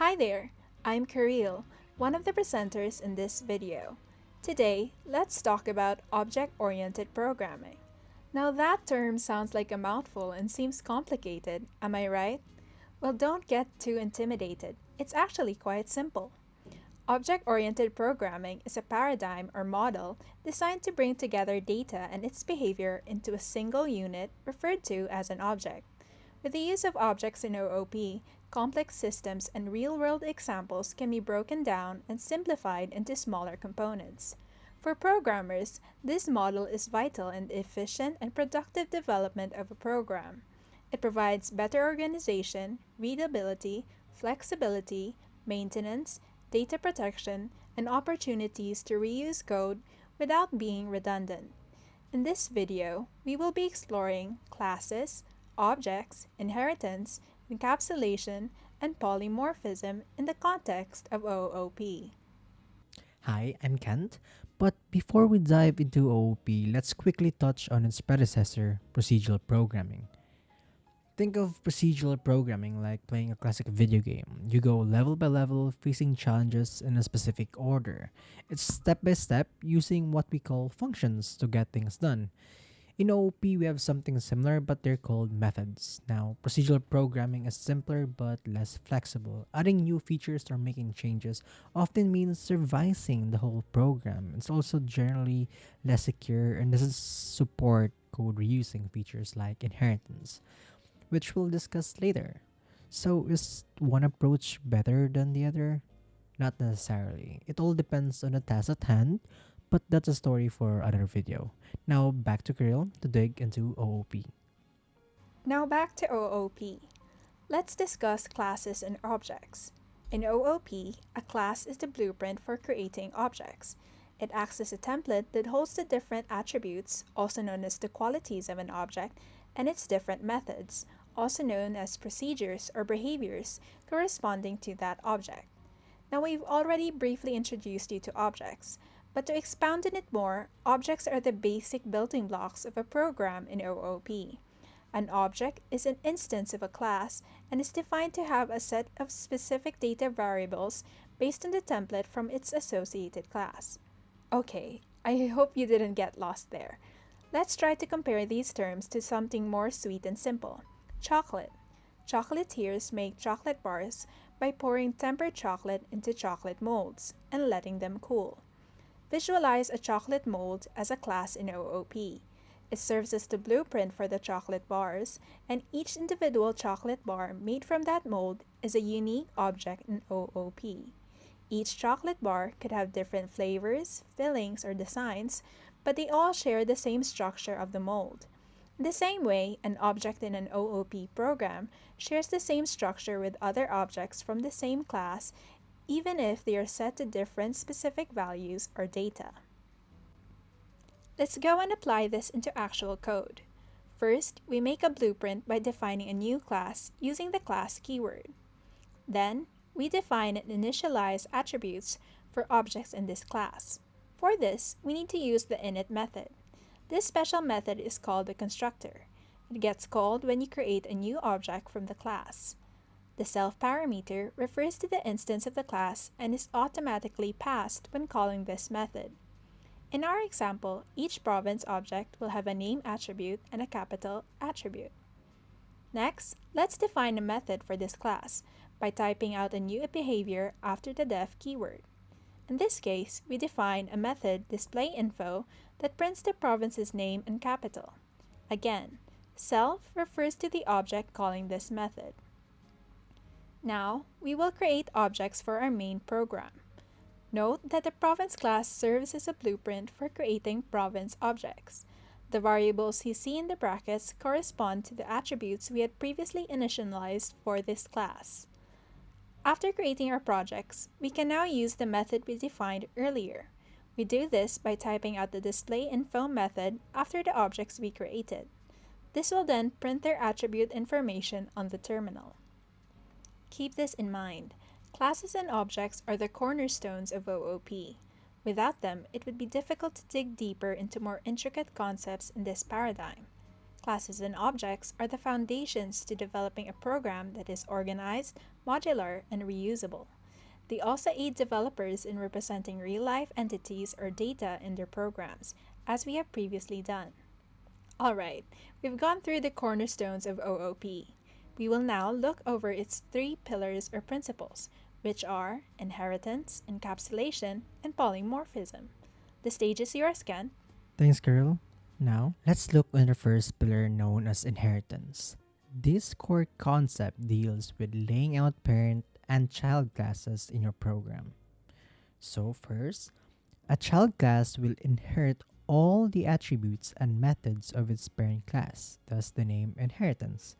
Hi there, I'm Kareel, one of the presenters in this video. Today, let's talk about object-oriented programming. Now that term sounds like a mouthful and seems complicated, am I right? Well, don't get too intimidated. It's actually quite simple. Object-oriented programming is a paradigm or model designed to bring together data and its behavior into a single unit referred to as an object. With the use of objects in OOP, complex systems and real-world examples can be broken down and simplified into smaller components. For programmers, this model is vital in the efficient and productive development of a program. It provides better organization, readability, flexibility, maintenance, data protection, and opportunities to reuse code without being redundant. In this video, we will be exploring classes, objects, inheritance, encapsulation, and polymorphism in the context of OOP. Hi, I'm Kent. But before we dive into OOP, let's quickly touch on its predecessor, procedural programming. Think of procedural programming like playing a classic video game. You go level by level, facing challenges in a specific order. It's step by step, using what we call functions to get things done. In OOP, we have something similar, but they're called methods. Now, procedural programming is simpler but less flexible. Adding new features or making changes often means revising the whole program. It's also generally less secure and doesn't support code reusing features like inheritance, which we'll discuss later. So, is one approach better than the other? Not necessarily. It all depends on the task at hand, but that's a story for another video. Now back to Kirill to dig into OOP. Now back to OOP. Let's discuss classes and objects. In OOP, a class is the blueprint for creating objects. It acts as a template that holds the different attributes, also known as the qualities of an object, and its different methods, also known as procedures or behaviors corresponding to that object. Now we've already briefly introduced you to objects, but to expound on it more, objects are the basic building blocks of a program in OOP. An object is an instance of a class and is defined to have a set of specific data variables based on the template from its associated class. Okay, I hope you didn't get lost there. Let's try to compare these terms to something more sweet and simple. Chocolate. Chocolatiers make chocolate bars by pouring tempered chocolate into chocolate molds and letting them cool. Visualize a chocolate mold as a class in OOP. It serves as the blueprint for the chocolate bars, and each individual chocolate bar made from that mold is a unique object in OOP. Each chocolate bar could have different flavors, fillings, or designs, but they all share the same structure of the mold. In the same way, an object in an OOP program shares the same structure with other objects from the same class, even if they are set to different specific values or data. Let's go and apply this into actual code. First, we make a blueprint by defining a new class using the class keyword. Then, we define and initialize attributes for objects in this class. For this, we need to use the init method. This special method is called the constructor. It gets called when you create a new object from the class. The self parameter refers to the instance of the class and is automatically passed when calling this method. In our example, each province object will have a name attribute and a capital attribute. Next, let's define a method for this class by typing out a new behavior after the def keyword. In this case, we define a method displayInfo that prints the province's name and capital. Again, self refers to the object calling this method. Now, we will create objects for our main program. Note that the province class serves as a blueprint for creating province objects. The variables you see in the brackets correspond to the attributes we had previously initialized for this class. After creating our projects, we can now use the method we defined earlier. We do this by typing out the displayInfo method after the objects we created. This will then print their attribute information on the terminal. Keep this in mind. Classes and objects are the cornerstones of OOP. Without them, it would be difficult to dig deeper into more intricate concepts in this paradigm. Classes and objects are the foundations to developing a program that is organized, modular, and reusable. They also aid developers in representing real life entities or data in their programs, as we have previously done. Alright, we've gone through the cornerstones of OOP. We will now look over its three pillars or principles, which are inheritance, encapsulation, and polymorphism. The stage is yours, Ken. Thanks, girl. Now, let's look at the first pillar known as inheritance. This core concept deals with laying out parent and child classes in your program. So, first, a child class will inherit all the attributes and methods of its parent class, thus the name inheritance.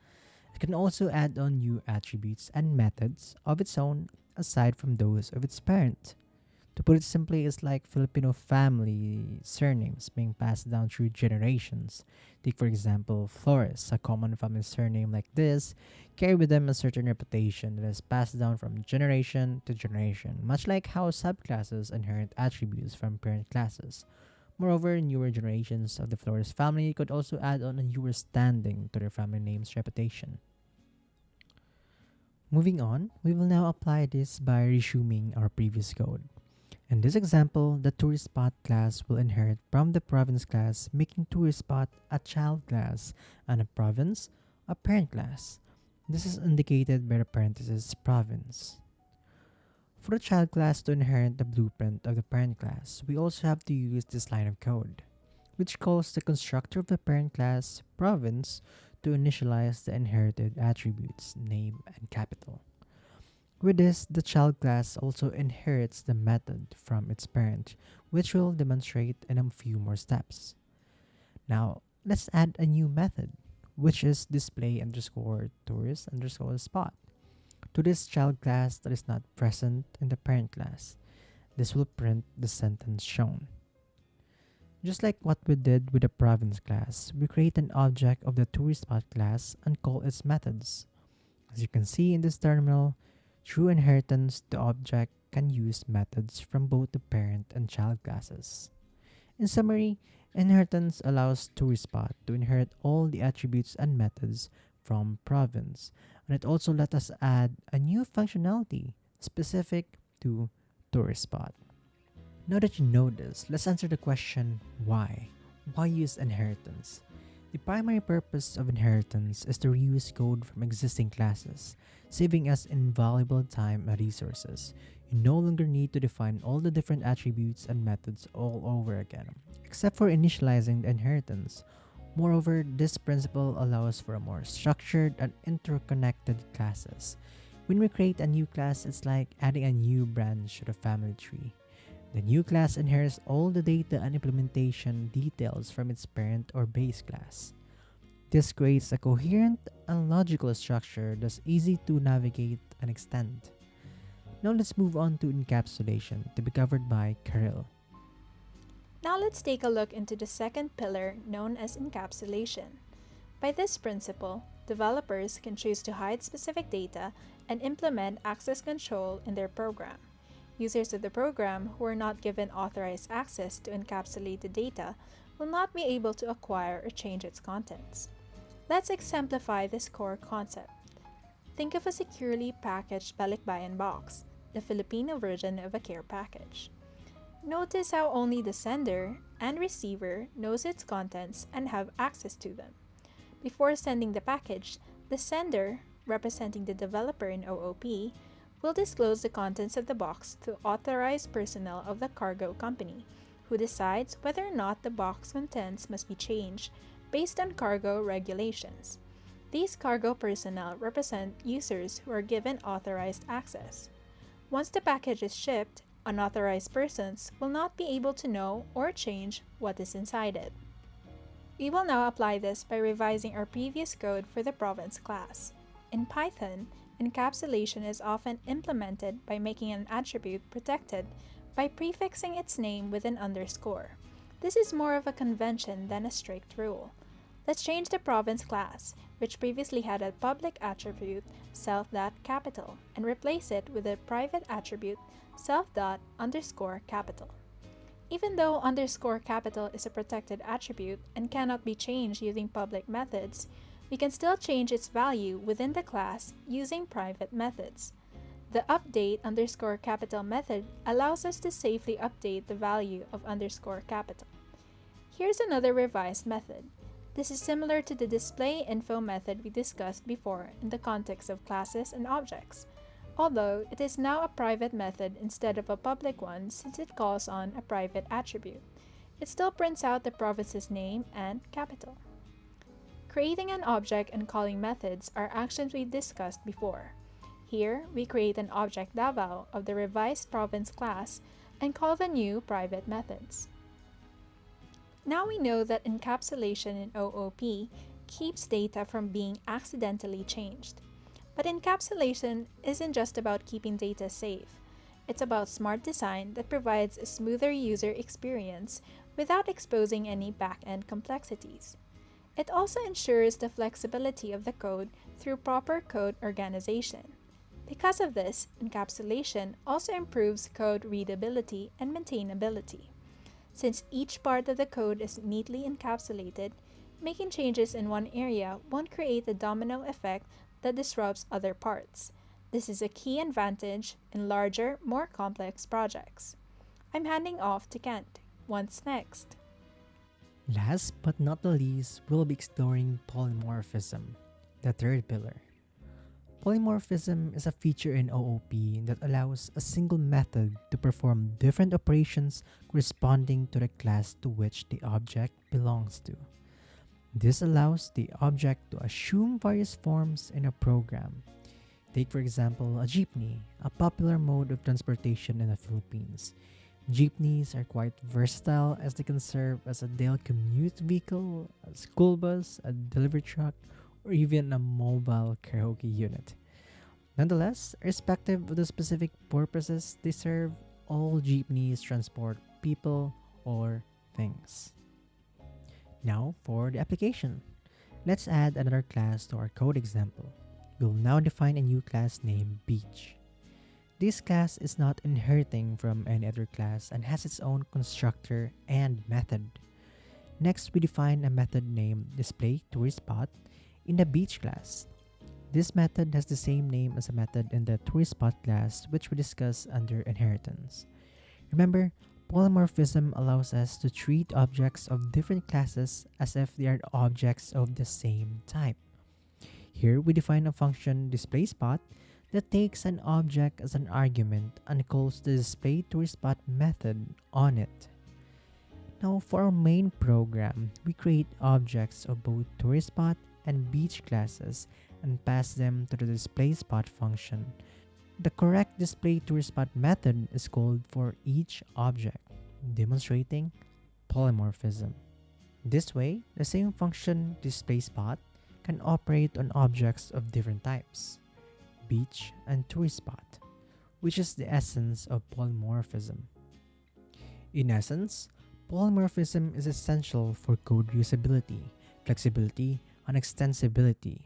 It can also add on new attributes and methods of its own aside from those of its parent. To put it simply, it's like Filipino family surnames being passed down through generations. Take, for example, Flores, a common family surname like this, carry with them a certain reputation that is passed down from generation to generation, much like how subclasses inherit attributes from parent classes. Moreover, newer generations of the Flores family could also add on a newer standing to their family name's reputation. Moving on, we will now apply this by resuming our previous code. In this example, the tourist spot class will inherit from the province class, making tourist spot a child class and a province a parent class. This is indicated by the parenthesis province. For the child class to inherit the blueprint of the parent class, we also have to use this line of code, which calls the constructor of the parent class province to initialize the inherited attributes name and capital. With this, the child class also inherits the method from its parent, which we'll demonstrate in a few more steps. Now, let's add a new method, which is display underscore tourist underscore spot to this child class that is not present in the parent class. This will print the sentence shown. Just like what we did with the province class, we create an object of the tourist spot class and call its methods. As you can see in this terminal, through inheritance, the object can use methods from both the parent and child classes. In summary, inheritance allows touristspot to inherit all the attributes and methods from province, and it also let us add a new functionality specific to touristspot. Now that you know this, let's answer the question why? Why use inheritance? The primary purpose of inheritance is to reuse code from existing classes, saving us invaluable time and resources. You no longer need to define all the different attributes and methods all over again, except for initializing the inheritance. Moreover, this principle allows for a more structured and interconnected classes. When we create a new class, it's like adding a new branch to the family tree. The new class inherits all the data and implementation details from its parent or base class. This creates a coherent and logical structure that's easy to navigate and extend. Now let's move on to encapsulation to be covered by Kirill. Now let's take a look into the second pillar known as encapsulation. By this principle, developers can choose to hide specific data and implement access control in their program. Users of the program who are not given authorized access to encapsulate the data will not be able to acquire or change its contents. Let's exemplify this core concept. Think of a securely packaged balikbayan box, the Filipino version of a care package. Notice how only the sender and receiver knows its contents and have access to them. Before sending the package, the sender, representing the developer in OOP, will disclose the contents of the box to authorized personnel of the cargo company, who decides whether or not the box contents must be changed based on cargo regulations. These cargo personnel represent users who are given authorized access. Once the package is shipped, unauthorized persons will not be able to know or change what is inside it. We will now apply this by revising our previous code for the province class. In Python, encapsulation is often implemented by making an attribute protected by prefixing its name with an underscore. This is more of a convention than a strict rule. Let's change the province class, which previously had a public attribute self.capital, and replace it with a private attribute self._capital. Even though underscore capital is a protected attribute and cannot be changed using public methods, we can still change its value within the class using private methods. The update underscore capital method allows us to safely update the value of underscore capital. Here's another revised method. This is similar to the display info method we discussed before in the context of classes and objects, although it is now a private method instead of a public one since it calls on a private attribute. It still prints out the province's name and capital. Creating an object and calling methods are actions we discussed before. Here, we create an object Davao of the revised province class and call the new private methods. Now we know that encapsulation in OOP keeps data from being accidentally changed. But encapsulation isn't just about keeping data safe. It's about smart design that provides a smoother user experience without exposing any back-end complexities. It also ensures the flexibility of the code through proper code organization. Because of this, encapsulation also improves code readability and maintainability. Since each part of the code is neatly encapsulated, making changes in one area won't create a domino effect that disrupts other parts. This is a key advantage in larger, more complex projects. I'm handing off to Kent. What's next? Last but not the least, we'll be exploring polymorphism, the third pillar. Polymorphism is a feature in OOP that allows a single method to perform different operations corresponding to the class to which the object belongs to. This allows the object to assume various forms in a program. Take for example a jeepney, a popular mode of transportation in the Philippines. Jeepneys are quite versatile as they can serve as a daily commute vehicle, a school bus, a delivery truck, or even a mobile karaoke unit. Nonetheless, irrespective of the specific purposes they serve, all jeepneys transport people or things. Now for the application. Let's add another class to our code example. We'll now define a new class named Beach. This class is not inheriting from any other class and has its own constructor and method. Next, we define a method named displayTouristSpot in the Beach class. This method has the same name as a method in the TouristSpot class, which we discuss under inheritance. Remember, polymorphism allows us to treat objects of different classes as if they are objects of the same type. Here, we define a function displaySpot that takes an object as an argument and calls the displayTouristSpot method on it. Now, for our main program, we create objects of both TouristSpot and Beach classes and pass them to the displaySpot function. The correct displayTouristSpot method is called for each object, demonstrating polymorphism. This way, the same function displaySpot can operate on objects of different types, Beach and TouristSpot, which is the essence of polymorphism. In essence, polymorphism is essential for code usability, flexibility, and extensibility.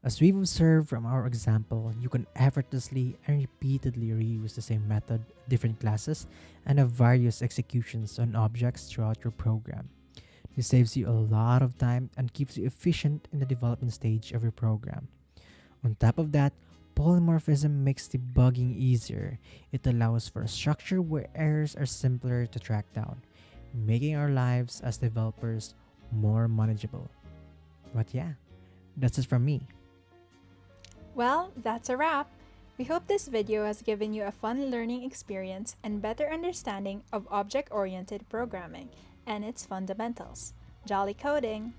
As we've observed from our example, you can effortlessly and repeatedly reuse the same method, different classes, and have various executions on objects throughout your program. This saves you a lot of time and keeps you efficient in the development stage of your program. On top of that, polymorphism makes debugging easier. It allows for a structure where errors are simpler to track down, making our lives as developers more manageable. But yeah, that's it from me. Well, that's a wrap. We hope this video has given you a fun learning experience and better understanding of object-oriented programming and its fundamentals. Jolly coding!